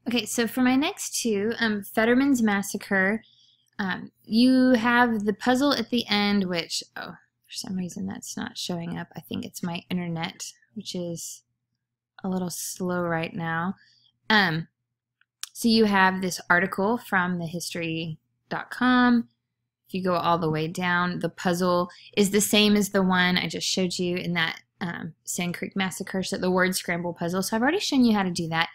Okay, so for my next two, Fetterman's Massacre, you have the puzzle at the end, which, oh, for some reason that's not showing up. I think it's my internet, which is a little slow right now. So you have this article from thehistory.com. If you go all the way down, the puzzle is the same as the one I just showed you in that Sand Creek Massacre, so the word scramble puzzle. So I've already shown you how to do that.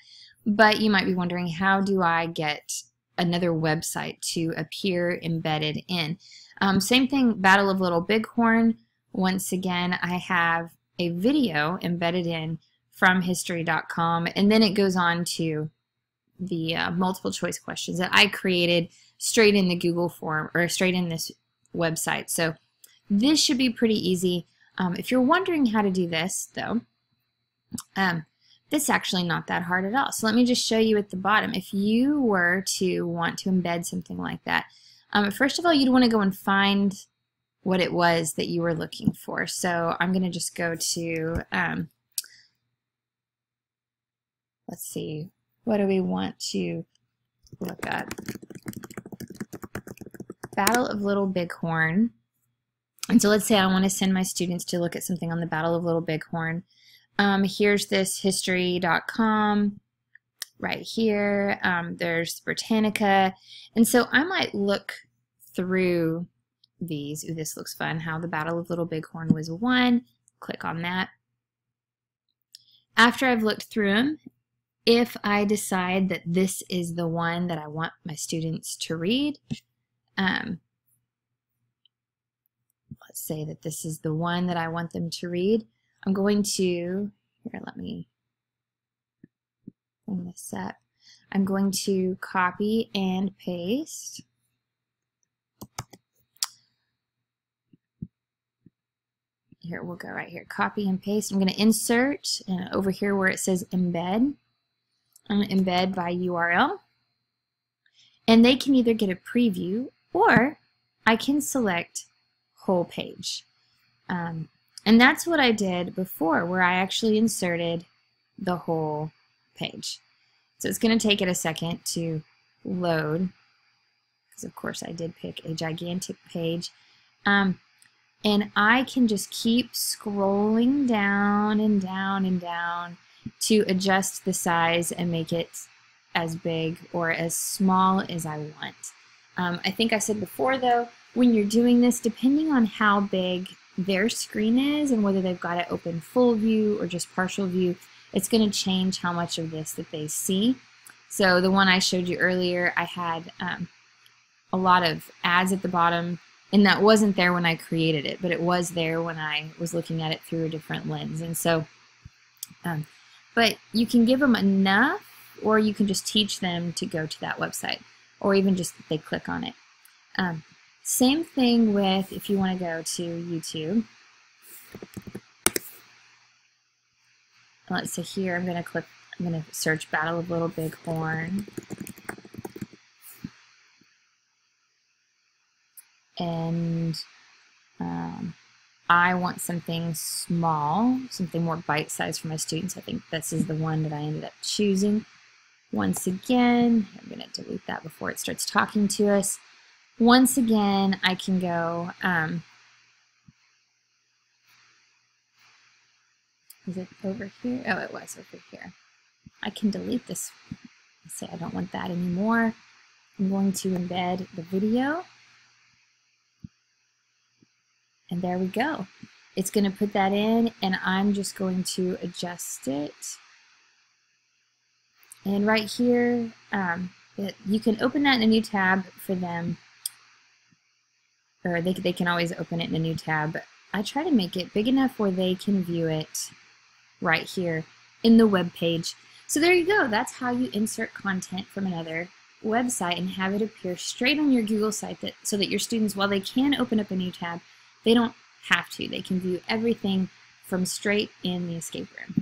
But you might be wondering, how do I get another website to appear embedded in? Same thing, Battle of Little Bighorn. Once again, I have a video embedded in from history.com, and then it goes on to the multiple choice questions that I created straight in the Google form, or straight in this website. So this should be pretty easy. If you're wondering how to do this, though, this is actually not that hard at all. So let me just show you at the bottom. If you were to want to embed something like that, first of all, you'd want to go and find what it was that you were looking for. So I'm going to just go to, let's see, what do we want to look at? Battle of Little Bighorn. And so let's say I want to send my students to look at something on the Battle of Little Bighorn. Here's this history.com right here. There's Britannica. And so I might look through these. Ooh, this looks fun. How the Battle of Little Bighorn was won. Click on that. After I've looked through them, if I decide that this is the one that I want my students to read, let's say that this is the one that I want them to read, I'm going to, here, let me bring this up. I'm going to copy and paste. Here, we'll go right here, copy and paste. I'm going to insert over here where it says embed. I'm going to embed by URL. And they can either get a preview, or I can select whole page. And that's what I did before, where I actually inserted the whole page. So it's going to take it a second to load, because of course I did pick a gigantic page. And I can just keep scrolling down and down and down to adjust the size and make it as big or as small as I want. I think I said before, though, when you're doing this, depending on how big their screen is and whether they've got it open full view or just partial view, it's going to change how much of this that they see. So the one I showed you earlier, I had a lot of ads at the bottom, and that wasn't there when I created it, but it was there when I was looking at it through a different lens. And so, but you can give them enough, or you can just teach them to go to that website, or even just that they click on it. Same thing with if you want to go to YouTube. Let's say here I'm going to search Battle of Little Bighorn. And I want something small, something more bite-sized for my students. I think this is the one that I ended up choosing. Once again, I'm going to delete that before it starts talking to us. Once again, I can go, is it over here? Oh, it was over here. I can delete this. Say I don't want that anymore. I'm going to embed the video. And there we go. It's going to put that in, and I'm just going to adjust it. And right here, you can open that in a new tab for them, or they can always open it in a new tab. But I try to make it big enough where they can view it right here in the web page. So there you go. That's how you insert content from another website and have it appear straight on your Google site, so that your students, while they can open up a new tab, they don't have to. They can view everything from straight in the escape room.